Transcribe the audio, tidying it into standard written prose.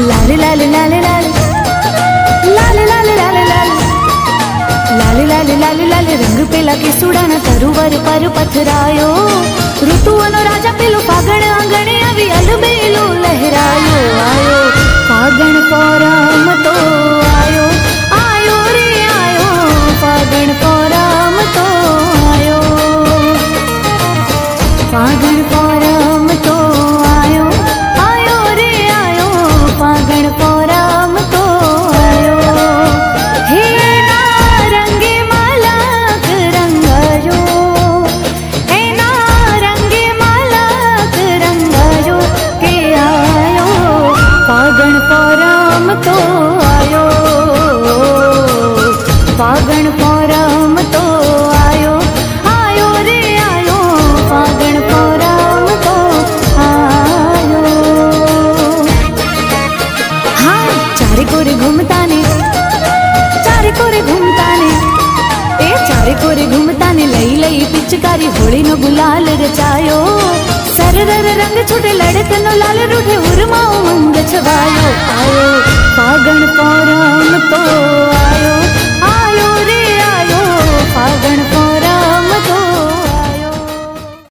लाल लाल लाल लाल लाल लाल लाल लाल लाल लाल लाल लाल रंग पेला के सुडाना तरुवर पर पथरायो ऋतुओनो राजा पेलो फागण आंगणे आवी अलबेलो लहरायो आयो फागण पोरम तो आयो आयो रे आयो फागण पोरम तो आयो फागण पोरम तो आयो आयो रे आयो फागण पोरम तो आयो हे नारंगी मलक रंगायो हे नारंगी मलक रंगायो के आयो फागण पोरम तो आयो फागण पोरम तो आयो आयो रे आयो फागण पोरम तो आयो। हाँ चारे कोरे घूमता ने चारे कोरे घूमता ने ए चारे कोरे घूमता ने लई लई पिचकारी होली नो गुलाल रचायो सरर रंग छूटे लड़कनो लाल रूठे उर्मा उमंग छवायो आयो फागण पोरम